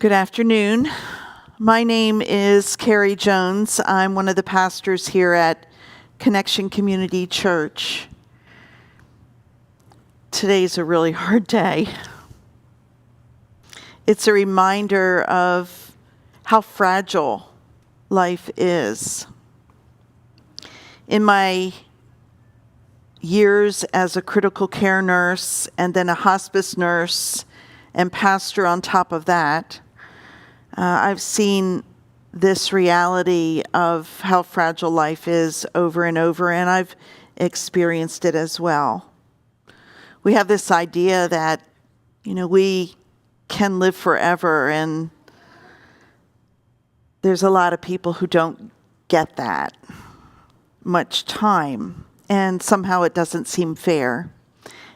Good afternoon. My name is Carrie Jones. I'm one of the pastors here at Connection Community Church. Today's a really hard day. It's a reminder of how fragile life is. In my years as a critical care nurse and then a hospice nurse and pastor on top of that, I've seen this reality of how fragile life is over and over, and I've experienced it as well. We have this idea that, we can live forever, and there's a lot of people who don't get that much time, and somehow it doesn't seem fair.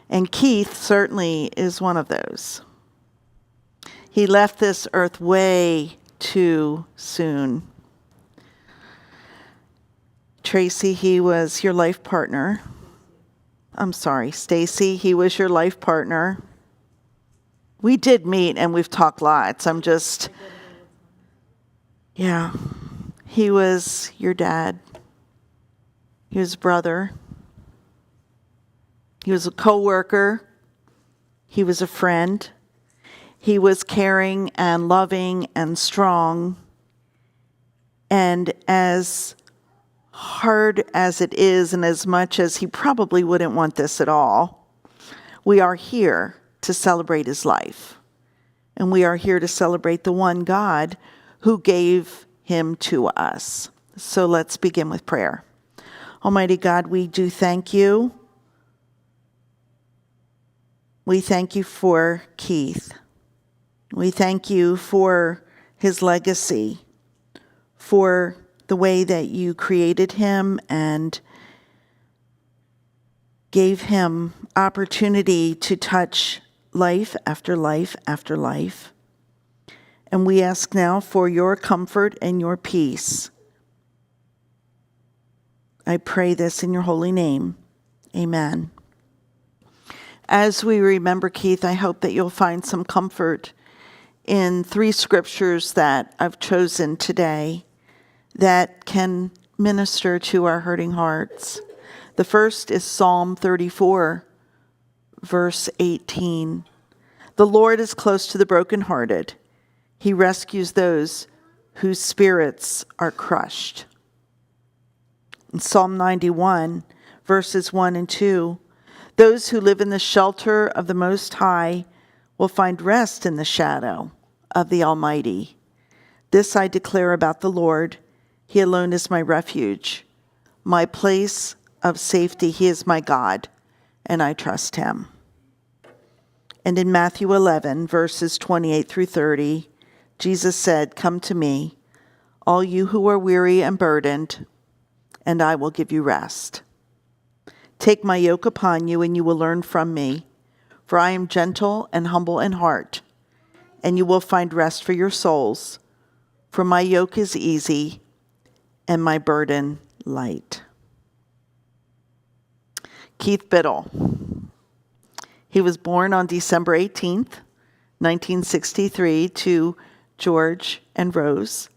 And Keith certainly is one of those. He left this earth way too soon. Tracy, he was your life partner. I'm sorry, Stacy, he was your life partner. We did meet and we've talked lots. He was your dad. He was a brother. He was a co-worker. He was a friend. He was caring and loving and strong. And as hard as it is, and as much as he probably wouldn't want this at all, we are here to celebrate his life. And we are here to celebrate the one God who gave him to us. So let's begin with prayer. Almighty God, we do thank you. We thank you for Keith. We thank you for his legacy, for the way that you created him and gave him opportunity to touch life after life after life. And we ask now for your comfort and your peace. I pray this in your holy name. Amen. As we remember Keith, I hope that you'll find some comfort in 3 scriptures that I've chosen today that can minister to our hurting hearts. The first is Psalm 34, verse 18. The Lord is close to the brokenhearted. He rescues those whose spirits are crushed. In Psalm 91, verses 1 and 2, those who live in the shelter of the Most High will find rest in the shadow of the Almighty. This I declare about the Lord. He alone is my refuge, my place of safety. He is my God, and I trust him. And in Matthew 11, verses 28 through 30, Jesus said, "Come to me, all you who are weary and burdened, and I will give you rest. Take my yoke upon you, and you will learn from me, for I am gentle and humble in heart, and you will find rest for your souls. For my yoke is easy, and my burden light." Keith Biddle. He was born on December 18th, 1963, to George and Rose.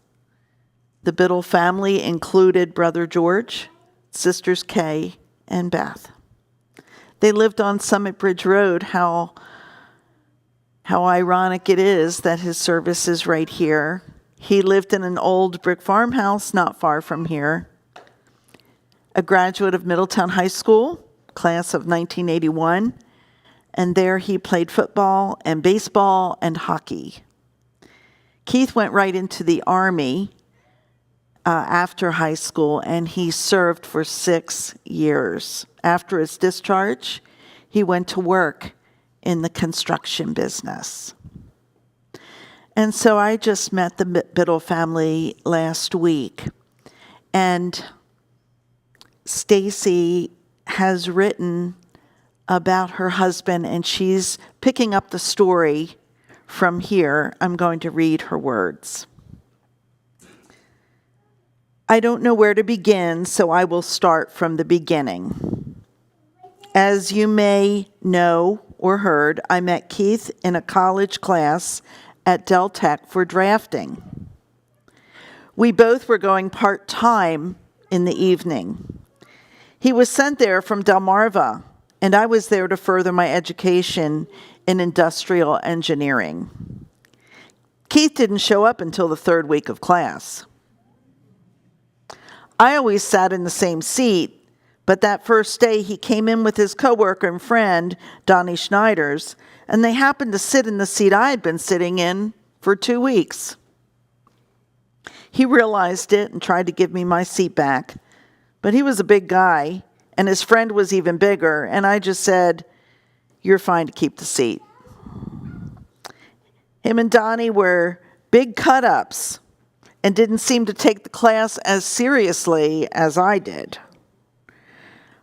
The Biddle family included brother George, sisters Kay and Beth. They lived on Summit Bridge Road. How ironic it is that his service is right here. He lived in an old brick farmhouse not far from here. A graduate of Middletown High School, class of 1981, and there he played football and baseball and hockey. Keith went right into the Army after high school, and he served for 6 years. After his discharge, he went to work in the construction business. And so I just met the Biddle family last week, and Stacy has written about her husband, and she's picking up the story from here. I'm going to read her words. I don't know where to begin, so I will start from the beginning. As you may know or heard, I met Keith in a college class at Del Tech for drafting. We both were going part-time in the evening. He was sent there from Delmarva, and I was there to further my education in industrial engineering. Keith didn't show up until the third week of class. I always sat in the same seat, but that first day he came in with his coworker and friend, Donnie Schneiders, and they happened to sit in the seat I had been sitting in for 2 weeks. He realized it and tried to give me my seat back, but he was a big guy, and his friend was even bigger, and I just said, "You're fine to keep the seat." Him and Donnie were big cut-ups and didn't seem to take the class as seriously as I did.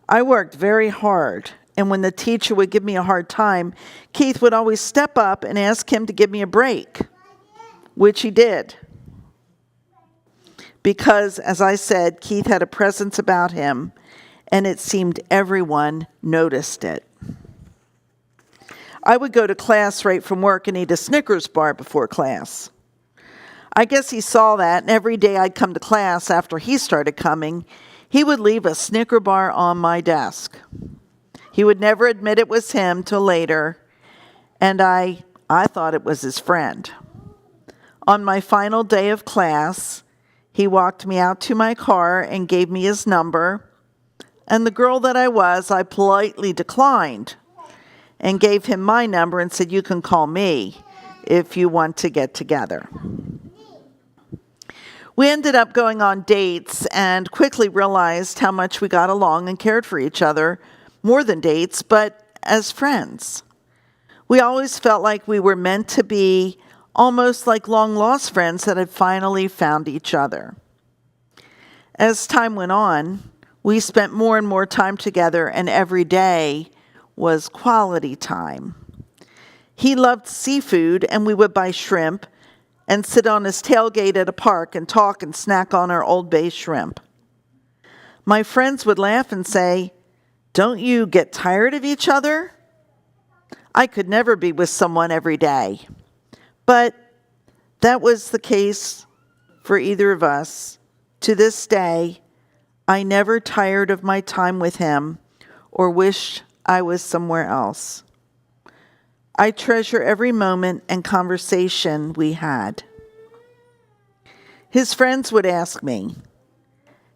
I worked very hard, and when the teacher would give me a hard time, Keith would always step up and ask him to give me a break, which he did. Because, as I said, Keith had a presence about him, and it seemed everyone noticed it. I would go to class right from work and eat a Snickers bar before class. I guess he saw that, and every day I'd come to class after he started coming, he would leave a Snicker bar on my desk. He would never admit it was him till later, and I thought it was his friend. On my final day of class, he walked me out to my car and gave me his number, and the girl that I was, I politely declined and gave him my number and said, "You can call me if you want to get together." We ended up going on dates and quickly realized how much we got along and cared for each other, more than dates, but as friends. We always felt like we were meant to be, almost like long-lost friends that had finally found each other. As time went on, we spent more and more time together, and every day was quality time. He loved seafood, and we would buy shrimp and sit on his tailgate at a park and talk and snack on our Old Bay shrimp. My friends would laugh and say, "Don't you get tired of each other?" I could never be with someone every day. But that was the case for either of us. To this day, I never tired of my time with him or wished I was somewhere else. I treasure every moment and conversation we had. His friends would ask me,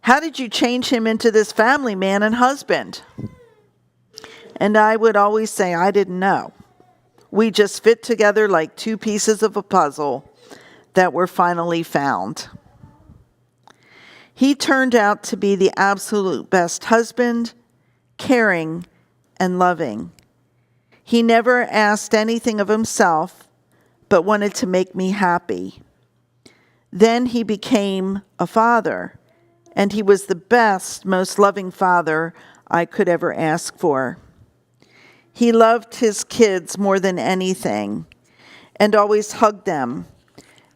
"How did you change him into this family man and husband?" And I would always say, "I didn't know. We just fit together like two pieces of a puzzle that were finally found." He turned out to be the absolute best husband, caring and loving. He never asked anything of himself, but wanted to make me happy. Then he became a father, and he was the best, most loving father I could ever ask for. He loved his kids more than anything, and always hugged them,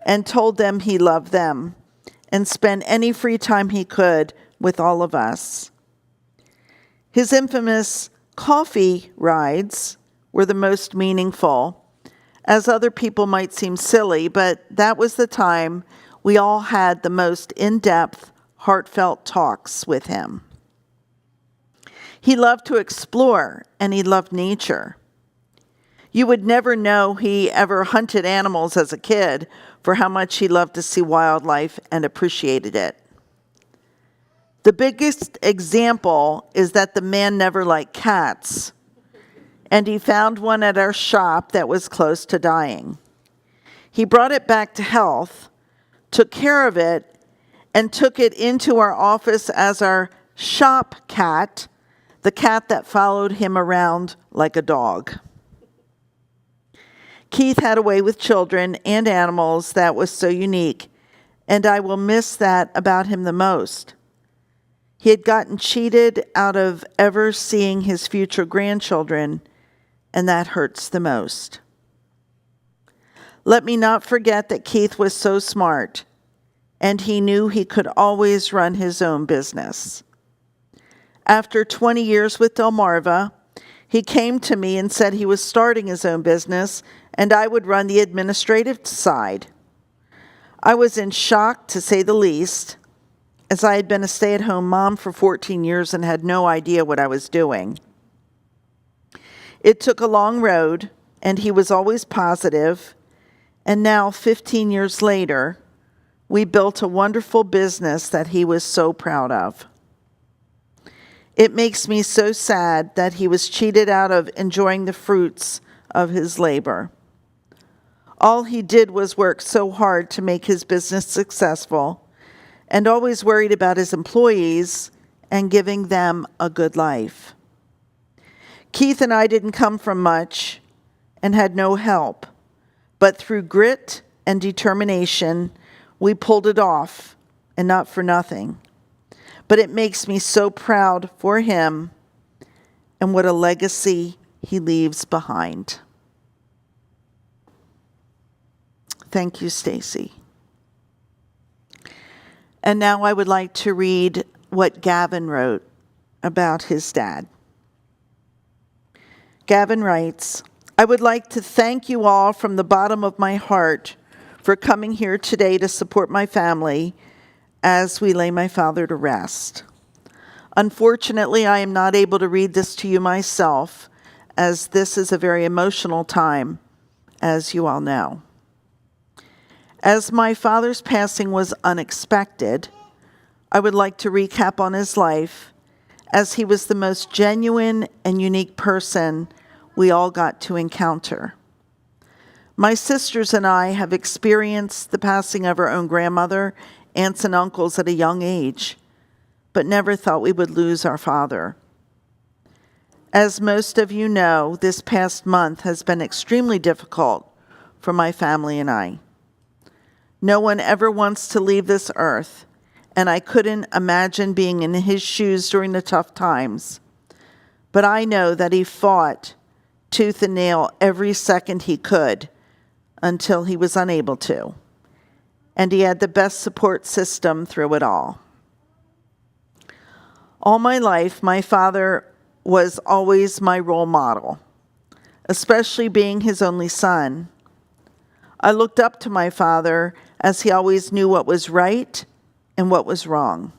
and told them he loved them, and spent any free time he could with all of us. His infamous coffee rides were the most meaningful, as other people might seem silly, but that was the time we all had the most in-depth, heartfelt talks with him. He loved to explore, and he loved nature. You would never know he ever hunted animals as a kid for how much he loved to see wildlife and appreciated it. The biggest example is that the man never liked cats, and he found one at our shop that was close to dying. He brought it back to health, took care of it, and took it into our office as our shop cat, the cat that followed him around like a dog. Keith had a way with children and animals that was so unique, and I will miss that about him the most. He had gotten cheated out of ever seeing his future grandchildren, and that hurts the most. Let me not forget that Keith was so smart, and he knew he could always run his own business. After 20 years with Delmarva, he came to me and said he was starting his own business and I would run the administrative side. I was in shock, to say the least, as I had been a stay-at-home mom for 14 years and had no idea what I was doing. It took a long road, and he was always positive, and now, 15 years later, we built a wonderful business that he was so proud of. It makes me so sad that he was cheated out of enjoying the fruits of his labor. All he did was work so hard to make his business successful, and always worried about his employees and giving them a good life. Keith and I didn't come from much and had no help, but through grit and determination, we pulled it off, and not for nothing. But it makes me so proud for him and what a legacy he leaves behind. Thank you, Stacy. And now I would like to read what Gavin wrote about his dad. Gavin writes, I would like to thank you all from the bottom of my heart for coming here today to support my family as we lay my father to rest. Unfortunately, I am not able to read this to you myself, as this is a very emotional time, as you all know. As my father's passing was unexpected, I would like to recap on his life, as he was the most genuine and unique person we all got to encounter. My sisters and I have experienced the passing of our own grandmother, aunts and uncles at a young age, but never thought we would lose our father. As most of you know, this past month has been extremely difficult for my family and I. No one ever wants to leave this earth, and I couldn't imagine being in his shoes during the tough times. But I know that he fought tooth and nail every second he could until he was unable to. And he had the best support system through it all. All my life, my father was always my role model, especially being his only son. I looked up to my father as he always knew what was right and what was wrong.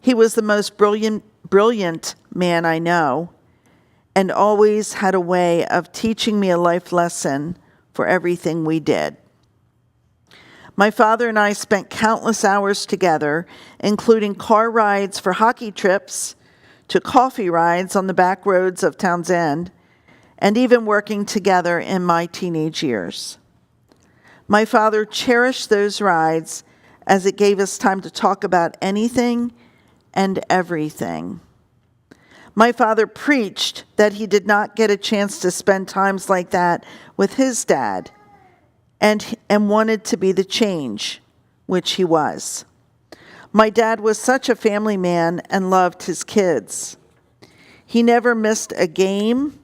He was the most brilliant man I know, and always had a way of teaching me a life lesson for everything we did. My father and I spent countless hours together, including car rides for hockey trips, to coffee rides on the back roads of Towns End, and even working together in my teenage years. My father cherished those rides as it gave us time to talk about anything and everything. My father preached that he did not get a chance to spend times like that with his dad, and wanted to be the change, which he was. My dad was such a family man and loved his kids. He never missed a game,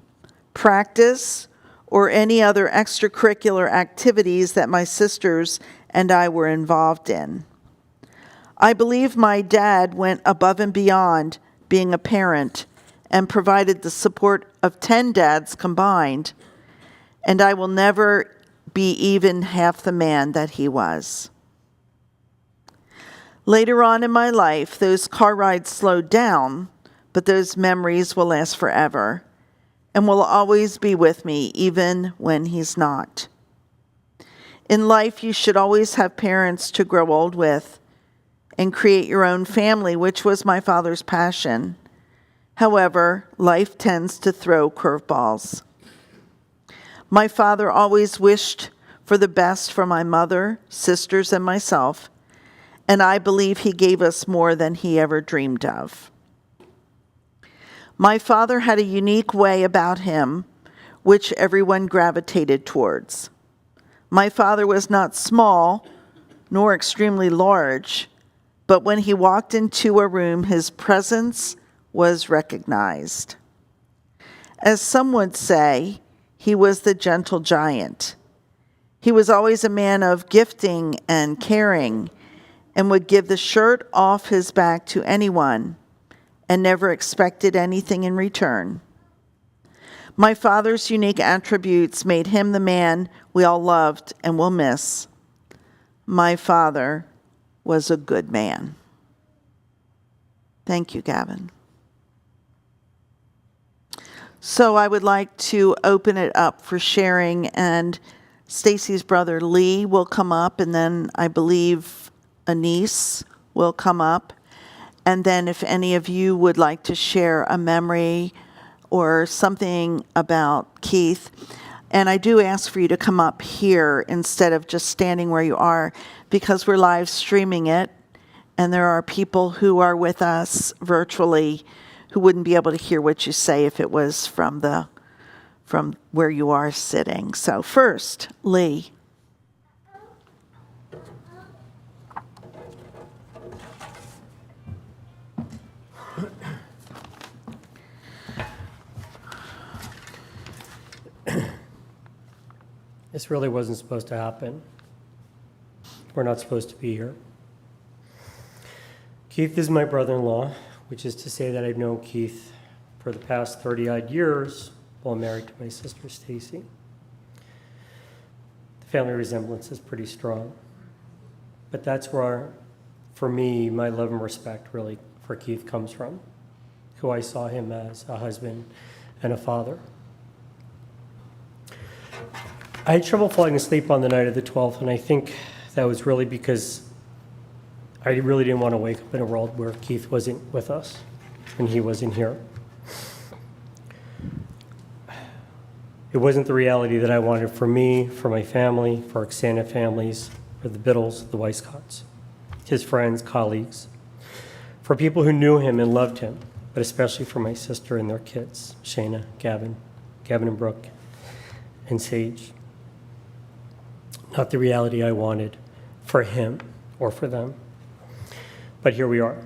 practice, or any other extracurricular activities that my sisters and I were involved in. I believe my dad went above and beyond being a parent and provided the support of 10 dads combined, and I will never be even half the man that he was. Later on in my life, those car rides slowed down, but those memories will last forever and will always be with me, even when he's not. In life, you should always have parents to grow old with and create your own family, which was my father's passion. However, life tends to throw curveballs. My father always wished for the best for my mother, sisters, and myself, and I believe he gave us more than he ever dreamed of. My father had a unique way about him, which everyone gravitated towards. My father was not small, nor extremely large, but when he walked into a room, his presence was recognized. As some would say, he was the gentle giant. He was always a man of gifting and caring, and would give the shirt off his back to anyone, and never expected anything in return. My father's unique attributes made him the man we all loved and will miss. My father was a good man. Thank you, Gavin. So I would like to open it up for sharing, and Stacy's brother Lee will come up, and then I believe Anise will come up. And then if any of you would like to share a memory or something about Keith, and I do ask for you to come up here instead of just standing where you are, because we're live streaming it, and there are people who are with us virtually who wouldn't be able to hear what you say if it was from where you are sitting. So first, Lee. This really wasn't supposed to happen. We're not supposed to be here. Keith is my brother-in-law, which is to say that I've known Keith for the past 30-odd years while married to my sister, Stacy. The family resemblance is pretty strong. But that's where, for me, my love and respect really for Keith comes from, who I saw him as a husband and a father. I had trouble falling asleep on the night of the 12th, and I think that was really because I really didn't want to wake up in a world where Keith wasn't with us and he wasn't here. It wasn't the reality that I wanted for me, for my family, for our extended families, for the Biddles, the Weiscotts, his friends, colleagues, for people who knew him and loved him, but especially for my sister and their kids, Shayna, Gavin and Brooke, and Sage. Not the reality I wanted for him or for them. But here we are.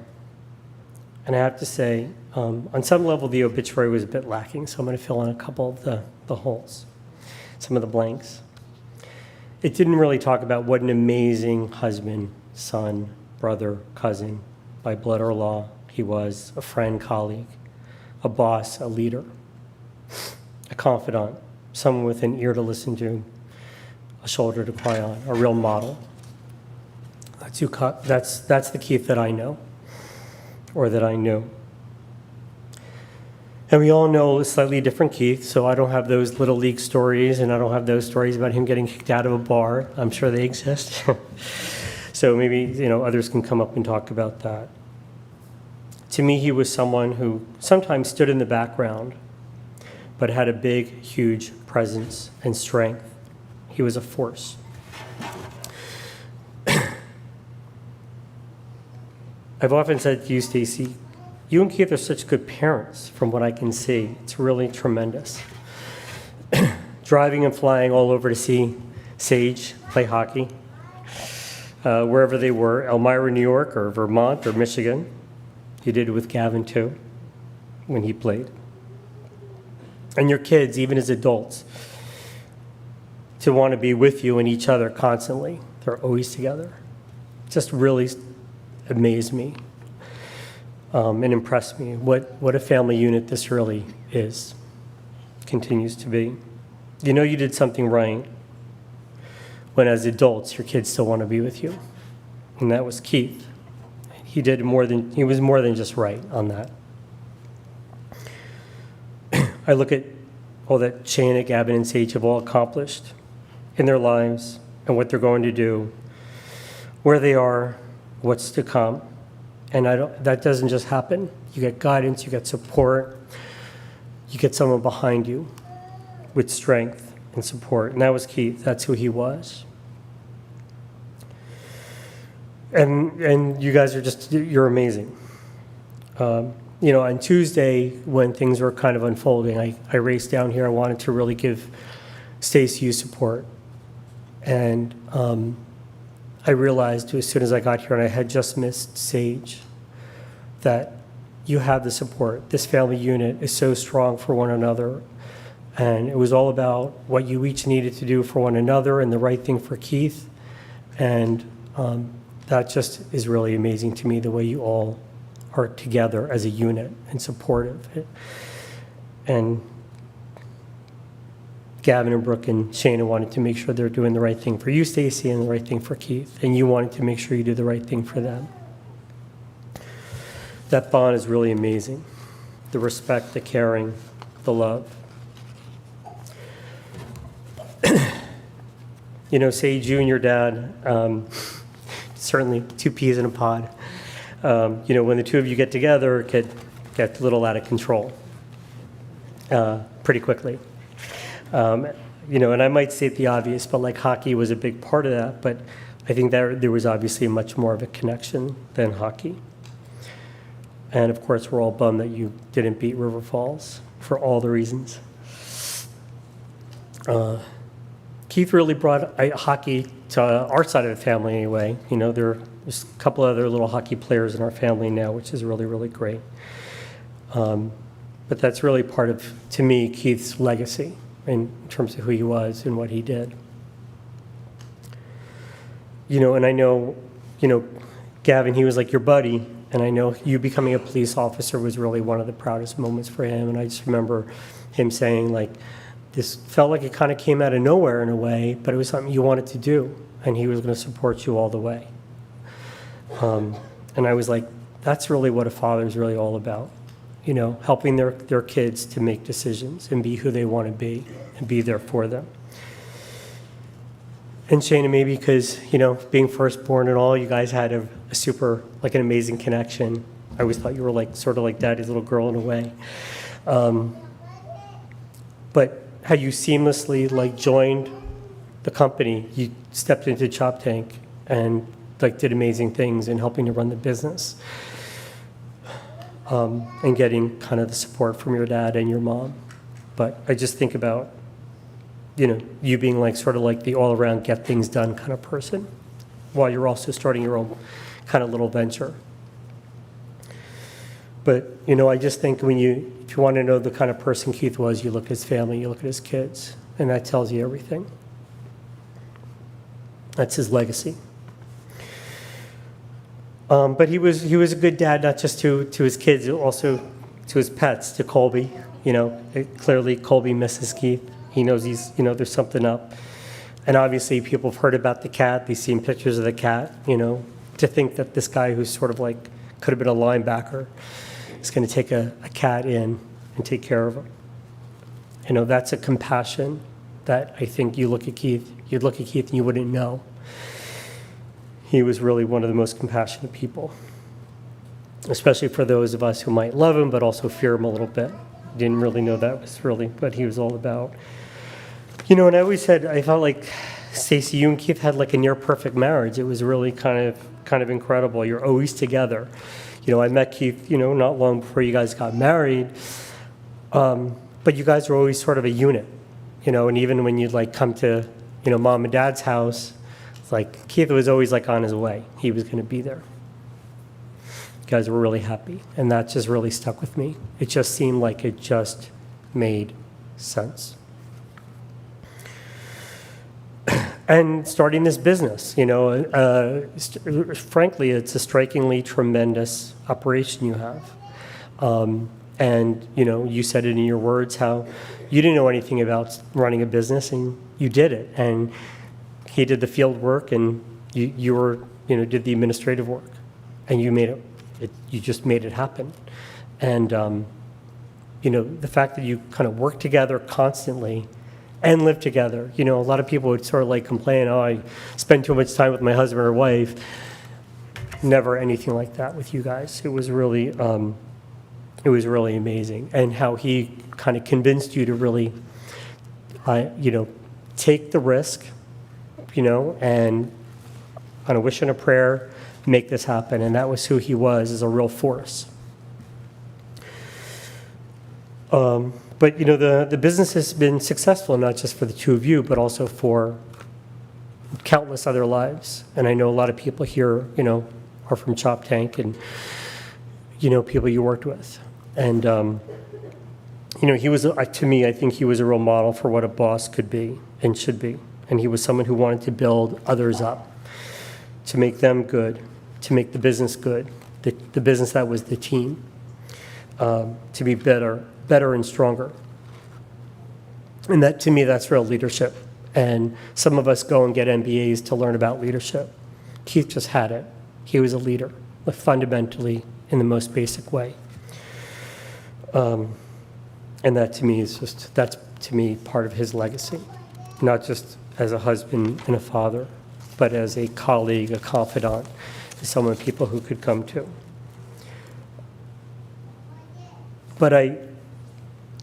And I have to say, on some level, the obituary was a bit lacking, so I'm going to fill in a couple of the holes, some of the blanks. It didn't really talk about what an amazing husband, son, brother, cousin, by blood or law he was, a friend, colleague, a boss, a leader, a confidant, someone with an ear to listen to, a shoulder to cry on, a real model. That's the Keith that I know, or that I knew. And we all know a slightly different Keith, so I don't have those little league stories, and I don't have those stories about him getting kicked out of a bar. I'm sure they exist. So maybe others can come up and talk about that. To me, he was someone who sometimes stood in the background, but had a big, huge presence and strength. He was a force. I've often said to you, Stacy, you and Keith are such good parents from what I can see. It's really tremendous. Driving and flying all over to see Sage play hockey, wherever they were, Elmira, New York, or Vermont, or Michigan. You did it with Gavin, too, when he played. And your kids, even as adults, to want to be with you and each other constantly. They're always together. Just really amazed me and impressed me what a family unit this really is, continues to be. You did something right when as adults your kids still want to be with you, and that was Keith. He was more than just right on that. I look at all that Shayna, Gavin, and Sage have all accomplished in their lives and what they're going to do, where they are, what's to come. And that doesn't just happen. You get guidance, you get support, you get someone behind you with strength and support. And that was Keith. That's who he was. And you guys you're amazing. On Tuesday, when things were kind of unfolding, I raced down here. I wanted to really give Stacy support. And I realized as soon as I got here, and I had just missed Sage, that you have the support. This family unit is so strong for one another. And it was all about what you each needed to do for one another and the right thing for Keith. And that just is really amazing to me, the way you all are together as a unit and supportive. And Gavin and Brooke and Shana wanted to make sure they're doing the right thing for you, Stacy, and the right thing for Keith, and you wanted to make sure you do the right thing for them. That bond is really amazing. The respect, the caring, the love. You know, Sage, you and your dad, certainly two peas in a pod. You know, when the two of you get together, it could get a little out of control pretty quickly. You know, and I might state the obvious, but like hockey was a big part of that, but I think that there was obviously much more of a connection than hockey. And of course, we're all bummed that you didn't beat River Falls for all the reasons. Keith really brought hockey to our side of the family anyway. You know, there's a couple other little hockey players in our family now, which is really, really great. But that's really part of, to me, Keith's legacy in terms of who he was and what he did. You know, and I know, you know, Gavin, he was like your buddy, and I know you becoming a police officer was really one of the proudest moments for him. And I just remember him saying, like, this felt like it kind of came out of nowhere in a way, but it was something you wanted to do, and he was going to support you all the way. And I was like, that's really what a father is really all about, you know, helping their kids to make decisions and be who they want to be and be there for them. And Shana, maybe because, you know, being firstborn and all, you guys had a super, like an amazing connection. I always thought you were like sort of like daddy's little girl in a way. But how you seamlessly like joined the company, you stepped into Chop Tank and like did amazing things in helping to run the business, and getting kind of the support from your dad and your mom. But I just think about, you know, you being like sort of like the all-around get things done kind of person, while you're also starting your own kind of little venture. But, you know, I just think if you want to know the kind of person Keith was, you look at his family, you look at his kids, and that tells you everything. That's his legacy. But he was a good dad, not just to his kids, also to his pets, to Colby. You know, clearly Colby misses Keith. He knows there's something up. And obviously people have heard about the cat. They've seen pictures of the cat, you know. To think that this guy who's sort of like, could have been a linebacker, is going to take a cat in and take care of him. You know, that's a compassion that I think you'd look at Keith and you wouldn't know. He was really one of the most compassionate people, especially for those of us who might love him but also fear him a little bit. Didn't really know that was really what he was all about. You know, and I always said, I felt like, Stacy, you and Keith had like a near perfect marriage. It was really kind of incredible. You're always together. You know, I met Keith, you know, not long before you guys got married, but you guys were always sort of a unit, you know, and even when you'd like come to, you know, mom and dad's house, it's like Keith was always like on his way. He was going to be there. You guys were really happy, and that just really stuck with me. It just seemed like it just made sense. And starting this business, you know, frankly, it's a strikingly tremendous operation you have. And, you know, you said it in your words how you didn't know anything about running a business, and you did it. And he did the field work, and you were, you know, did the administrative work, and you made it, you just made it happen. And, you know, the fact that you kind of work together constantly and live together. You know, a lot of people would sort of like complain, oh, I spend too much time with my husband or wife. Never anything like that with you guys. It was really amazing. And how he kind of convinced you to really, you know, take the risk, you know, and on a wish and a prayer, make this happen. And that was who he was, as a real force. But, you know, the business has been successful, not just for the two of you, but also for countless other lives. And I know a lot of people here, you know, are from Chop Tank and, you know, people you worked with. And, you know, he was, to me, I think he was a real model for what a boss could be and should be. And he was someone who wanted to build others up, to make them good, to make the business good, the business that was the team, to be better and stronger. And that, to me, that's real leadership. And some of us go and get MBAs to learn about leadership. Keith just had it. He was a leader, fundamentally, in the most basic way. And that, to me, that's, to me, part of his legacy. Not just as a husband and a father, but as a colleague, a confidant, as someone people who could come to. But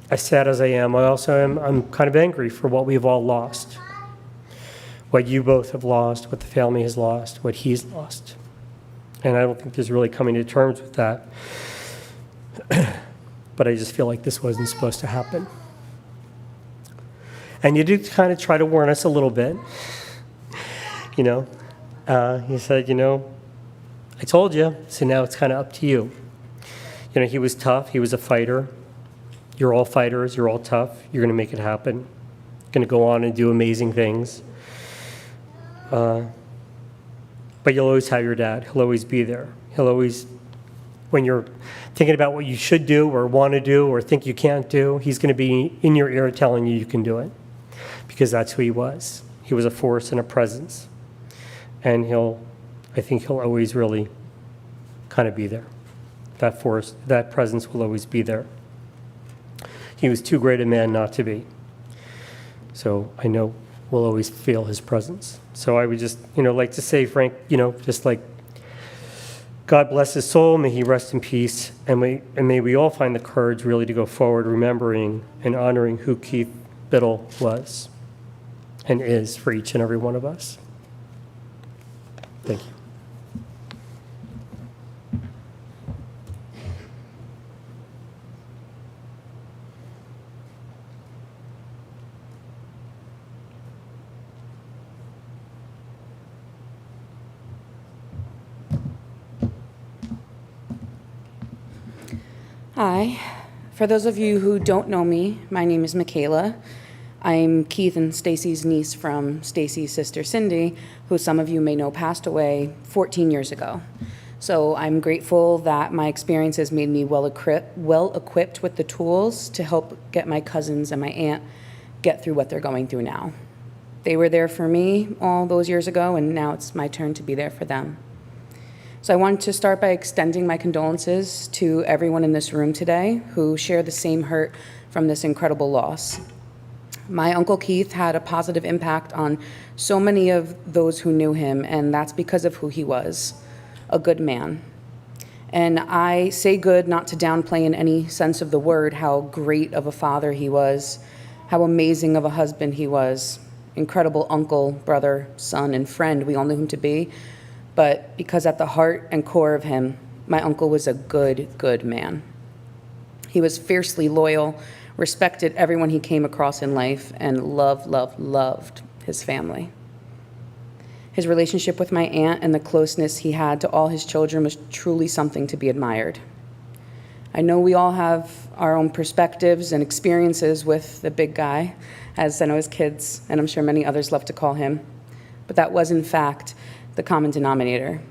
as sad as I am, I'm kind of angry for what we've all lost. What you both have lost, what the family has lost, what he's lost. And I don't think there's really coming to terms with that. But I just feel like this wasn't supposed to happen. And you did kind of try to warn us a little bit. You know, he said, you know, I told you, so now it's kind of up to you. You know, he was tough. He was a fighter. You're all fighters. You're all tough. You're going to make it happen. You're going to go on and do amazing things. But you'll always have your dad. He'll always be there. He'll always, when you're thinking about what you should do or want to do or think you can't do, he's going to be in your ear telling you can do it, because that's who he was. He was a force and a presence. And I think he'll always really kind of be there. That force, that presence will always be there. He was too great a man not to be. So I know we'll always feel his presence. So I would just, like to say, Frank, just like, God bless his soul, may he rest in peace, and may we all find the courage really to go forward, remembering and honoring who Keith Biddle was and is for each and every one of us. Thank you. Hi. For those of you who don't know me, my name is Michaela. I'm Keith and Stacy's niece from Stacy's sister Cindy, who some of you may know passed away 14 years ago. So I'm grateful that my experience has made me well equipped with the tools to help get my cousins and my aunt get through what they're going through now. They were there for me all those years ago, and now it's my turn to be there for them. So I wanted to start by extending my condolences to everyone in this room today who share the same hurt from this incredible loss. My Uncle Keith had a positive impact on so many of those who knew him, and that's because of who he was, a good man. And I say good not to downplay in any sense of the word how great of a father he was, how amazing of a husband he was, incredible uncle, brother, son, and friend we all knew him to be. But because at the heart and core of him, my uncle was a good man. He was fiercely loyal, respected everyone he came across in life, and loved his family. His relationship with my aunt and the closeness he had to all his children was truly something to be admired. I know we all have our own perspectives and experiences with the big guy, as I know his kids, and I'm sure many others love to call him, but that was in fact the common denominator.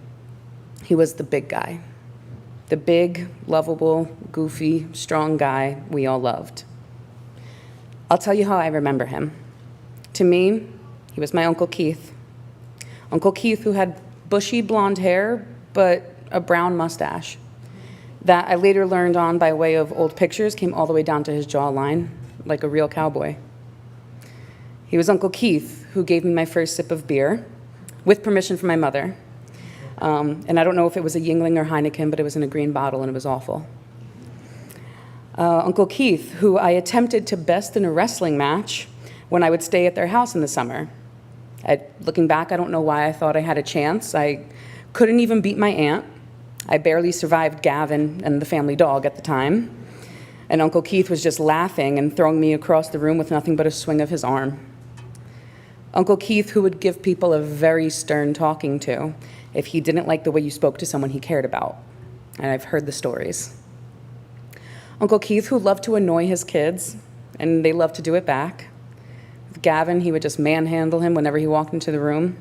He was the big guy. The big, lovable, goofy, strong guy we all loved. I'll tell you how I remember him. To me, he was my Uncle Keith. Uncle Keith, who had bushy blonde hair, but a brown mustache. That I later learned on by way of old pictures came all the way down to his jawline, like a real cowboy. He was Uncle Keith, who gave me my first sip of beer, with permission from my mother. And I don't know if it was a Yingling or Heineken, but it was in a green bottle, and it was awful. Uncle Keith, who I attempted to best in a wrestling match when I would stay at their house in the summer. Looking back, I don't know why I thought I had a chance. I couldn't even beat my aunt. I barely survived Gavin and the family dog at the time. And Uncle Keith was just laughing and throwing me across the room with nothing but a swing of his arm. Uncle Keith, who would give people a very stern talking to if he didn't like the way you spoke to someone he cared about. And I've heard the stories. Uncle Keith, who loved to annoy his kids, and they loved to do it back. With Gavin, he would just manhandle him whenever he walked into the room.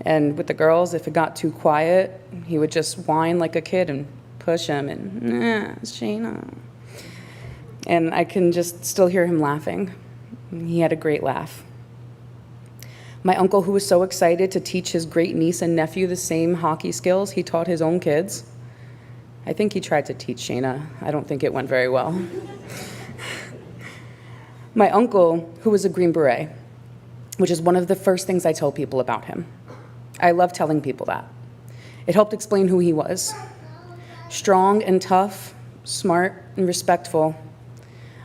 And with the girls, if it got too quiet, he would just whine like a kid and push him and, Shayna. And I can just still hear him laughing. He had a great laugh. My uncle, who was so excited to teach his great niece and nephew the same hockey skills he taught his own kids. I think he tried to teach Shayna. I don't think it went very well. My uncle, who was a Green Beret, which is one of the first things I tell people about him. I love telling people that. It helped explain who he was. Strong and tough, smart and respectful,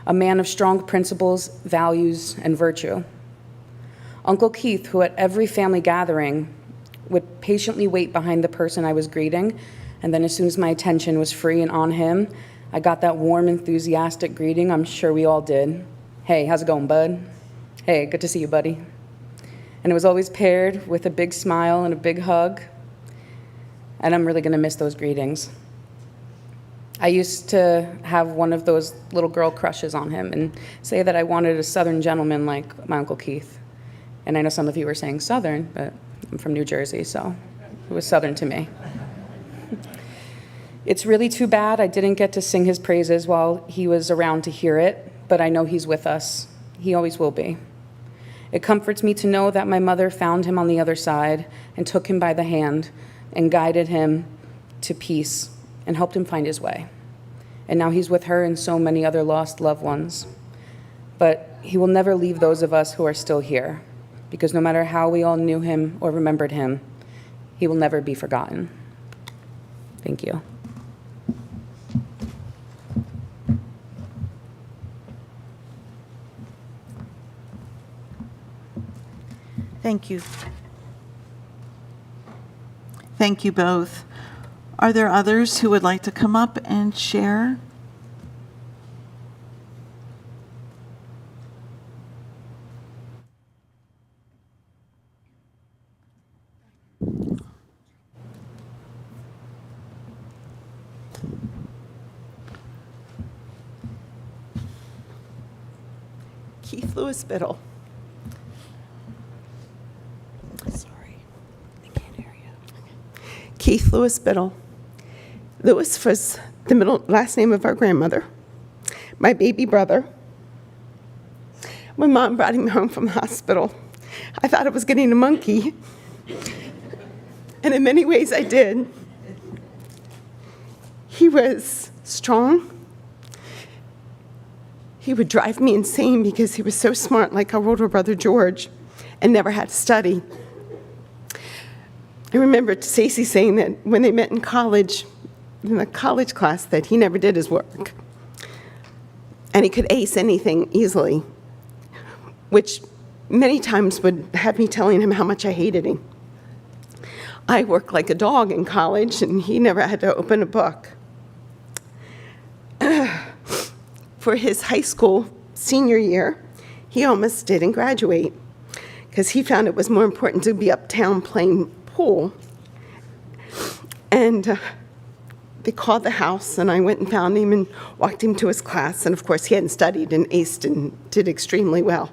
a man of strong principles, values, and virtue. Uncle Keith, who at every family gathering would patiently wait behind the person I was greeting, and then as soon as my attention was free and on him, I got that warm, enthusiastic greeting I'm sure we all did. Hey, how's it going, bud? Hey, good to see you, buddy. And it was always paired with a big smile and a big hug, and I'm really gonna miss those greetings. I used to have one of those little girl crushes on him and say that I wanted a Southern gentleman like my Uncle Keith. And I know some of you are saying Southern, but I'm from New Jersey, so it was Southern to me. It's really too bad I didn't get to sing his praises while he was around to hear it, but I know he's with us. He always will be. It comforts me to know that my mother found him on the other side and took him by the hand and guided him to peace and helped him find his way. And now he's with her and so many other lost loved ones. But he will never leave those of us who are still here, because no matter how we all knew him or remembered him, he will never be forgotten. Thank you. Thank you. Thank you both. Are there others who would like to come up and share? Keith Lewis Biddle. Sorry, I can't hear you. Keith Lewis Biddle. Lewis was the last name of our grandmother. My baby brother. When Mom brought him home from the hospital, I thought I was getting a monkey. And in many ways I did. He was strong. He would drive me insane because he was so smart, like our older brother George, and never had to study. I remember Stacy saying that when they met in college, in the college class, that he never did his work. And he could ace anything easily, which many times would have me telling him how much I hated him. I worked like a dog in college, and he never had to open a book. For his high school senior year, he almost didn't graduate because he found it was more important to be uptown playing pool. And they called the house, and I went and found him and walked him to his class. And of course, he hadn't studied and aced and did extremely well.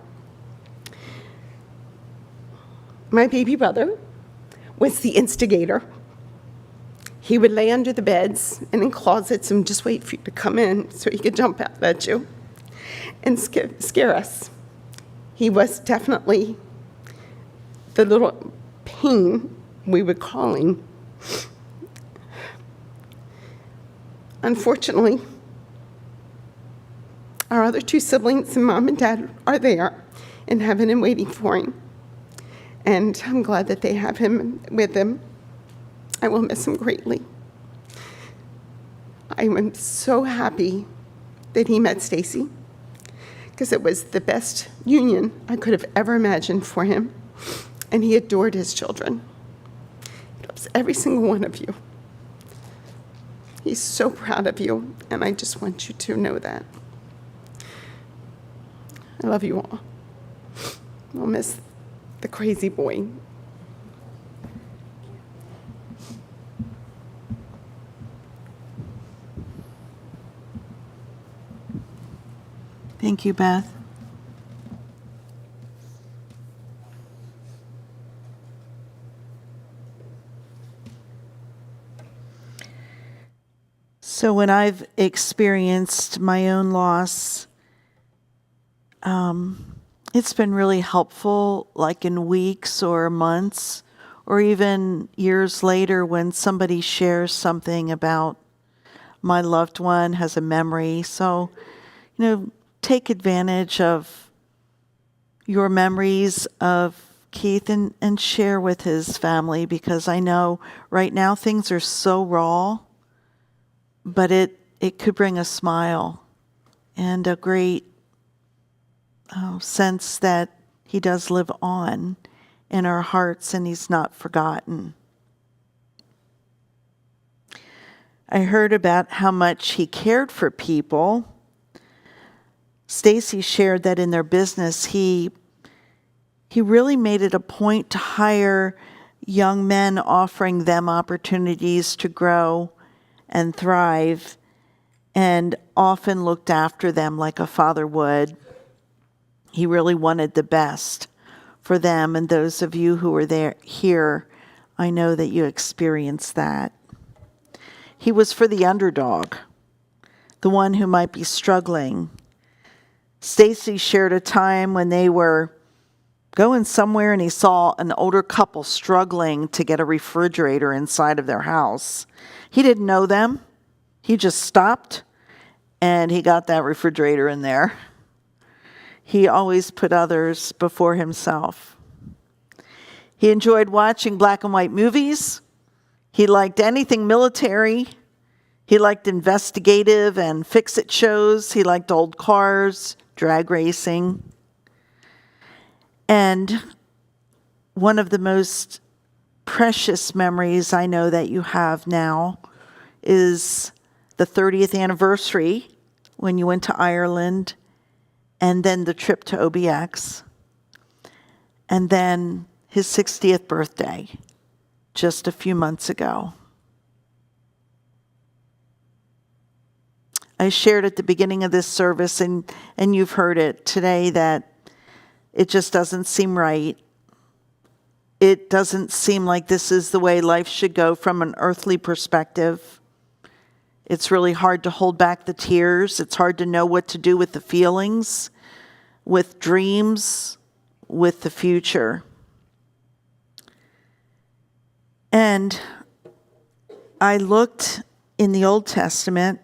My baby brother was the instigator. He would lay under the beds and in closets and just wait for you to come in so he could jump out at you and scare us. He was definitely the little pain we would call him. Unfortunately, our other two siblings and Mom and Dad are there in heaven and waiting for him. And I'm glad that they have him with them. I will miss him greatly. I am so happy that he met Stacy, because it was the best union I could have ever imagined for him. And he adored his children. He loves every single one of you. He's so proud of you, and I just want you to know that. I love you all. I'll miss the crazy boy. Thank you, Beth. So when I've experienced my own loss, it's been really helpful, like in weeks or months, or even years later when somebody shares something about my loved one, has a memory. So, take advantage of your memories of Keith and share with his family, because I know right now things are so raw, but it could bring a smile and a great sense that he does live on in our hearts and he's not forgotten. I heard about how much he cared for people. Stacy shared that in their business, he really made it a point to hire young men, offering them opportunities to grow and thrive, and often looked after them like a father would. He really wanted the best for them, and those of you who were here, I know that you experienced that. He was for the underdog, the one who might be struggling. Stacy shared a time when they were going somewhere and he saw an older couple struggling to get a refrigerator inside of their house. He didn't know them. He just stopped and he got that refrigerator in there. He always put others before himself. He enjoyed watching black and white movies. He liked anything military. He liked investigative and fix-it shows. He liked old cars, drag racing. And one of the most precious memories I know that you have now is the 30th anniversary when you went to Ireland, and then the trip to OBX, and then his 60th birthday just a few months ago. I shared at the beginning of this service, and you've heard it today, that it just doesn't seem right. It doesn't seem like this is the way life should go from an earthly perspective. It's really hard to hold back the tears. It's hard to know what to do with the feelings, with dreams, with the future. And I looked in the Old Testament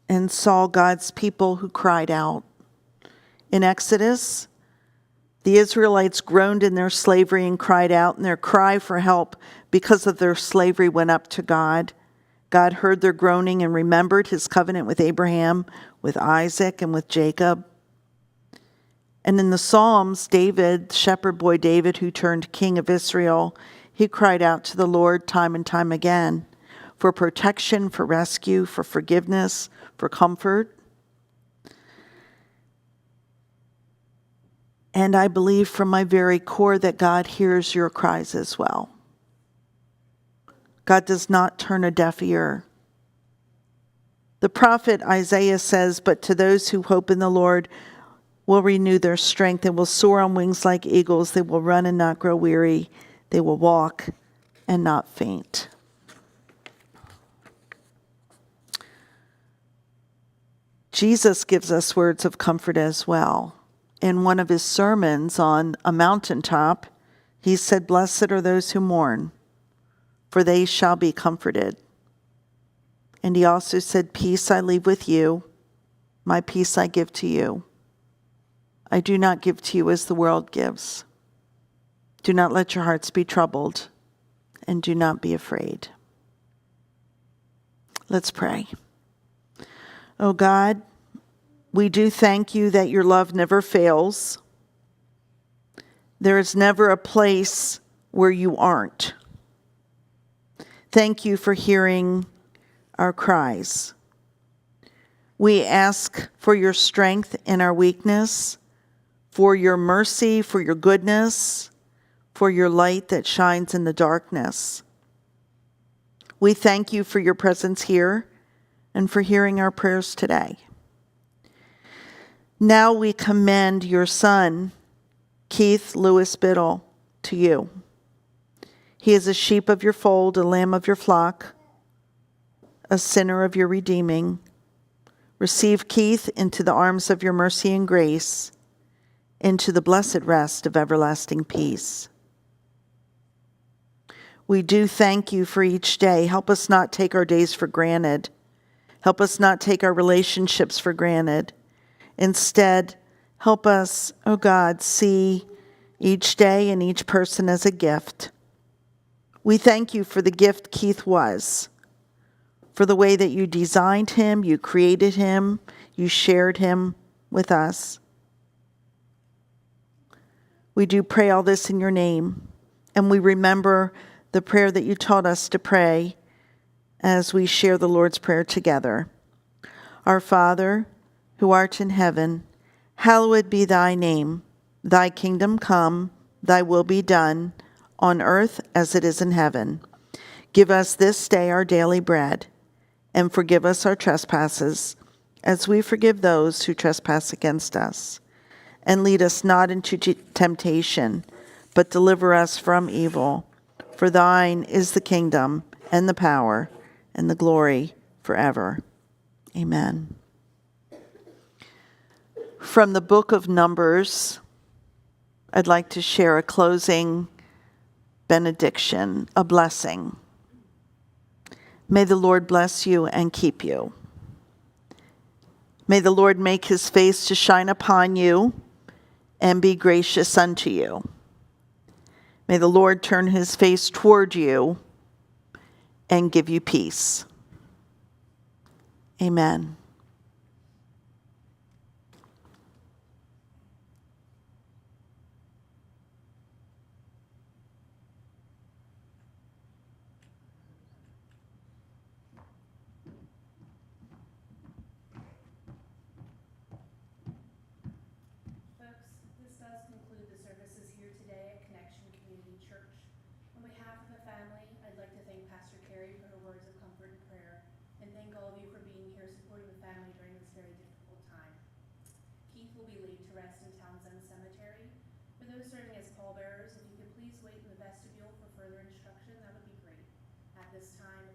and saw God's people who cried out. In Exodus, the Israelites groaned in their slavery and cried out, and their cry for help because of their slavery went up to God. God heard their groaning and remembered his covenant with Abraham, with Isaac, and with Jacob. And in the Psalms, David, shepherd boy David, who turned king of Israel, he cried out to the Lord time and time again for protection, for rescue, for forgiveness, for comfort. And I believe from my very core that God hears your cries as well. God does not turn a deaf ear. The prophet Isaiah says, "But to those who hope in the Lord will renew their strength and will soar on wings like eagles. They will run and not grow weary. They will walk and not faint." Jesus gives us words of comfort as well. In one of his sermons on a mountaintop, he said, "Blessed are those who mourn, for they shall be comforted." And he also said, "Peace I leave with you, my peace I give to you. I do not give to you as the world gives. Do not let your hearts be troubled, and do not be afraid." Let's pray. Oh God, we do thank you that your love never fails. There is never a place where you aren't. Thank you for hearing our cries. We ask for your strength in our weakness, for your mercy, for your goodness, for your light that shines in the darkness. We thank you for your presence here and for hearing our prayers today. Now we commend your son, Keith Lewis Biddle, to you. He is a sheep of your fold, a lamb of your flock, a sinner of your redeeming. Receive Keith into the arms of your mercy and grace, into the blessed rest of everlasting peace. We do thank you for each day. Help us not take our days for granted. Help us not take our relationships for granted. Instead, help us, oh God, see each day and each person as a gift. We thank you for the gift Keith was, for the way that you designed him, you created him, you shared him with us. We do pray all this in your name, and we remember the prayer that you taught us to pray as we share the Lord's Prayer together. Our Father, who art in heaven, hallowed be thy name. Thy kingdom come, thy will be done, on earth as it is in heaven. Give us this day our daily bread, and forgive us our trespasses, as we forgive those who trespass against us. And lead us not into temptation, but deliver us from evil. For thine is the kingdom, and the power, and the glory forever. Amen. From the book of Numbers, I'd like to share a closing benediction, a blessing. May the Lord bless you and keep you. May the Lord make his face to shine upon you and be gracious unto you. May the Lord turn his face toward you and give you peace. Amen. Folks, this does conclude the services here today at Connection Community Church. On behalf of the family, I'd like to thank Pastor Carrie for her words of comfort and prayer, and thank all of you for being here supporting the family during this very difficult time. Keith will be laid to rest in Townsend Cemetery. For those serving as pallbearers, if you could please wait in the vestibule for further instruction, that would be great. At this time,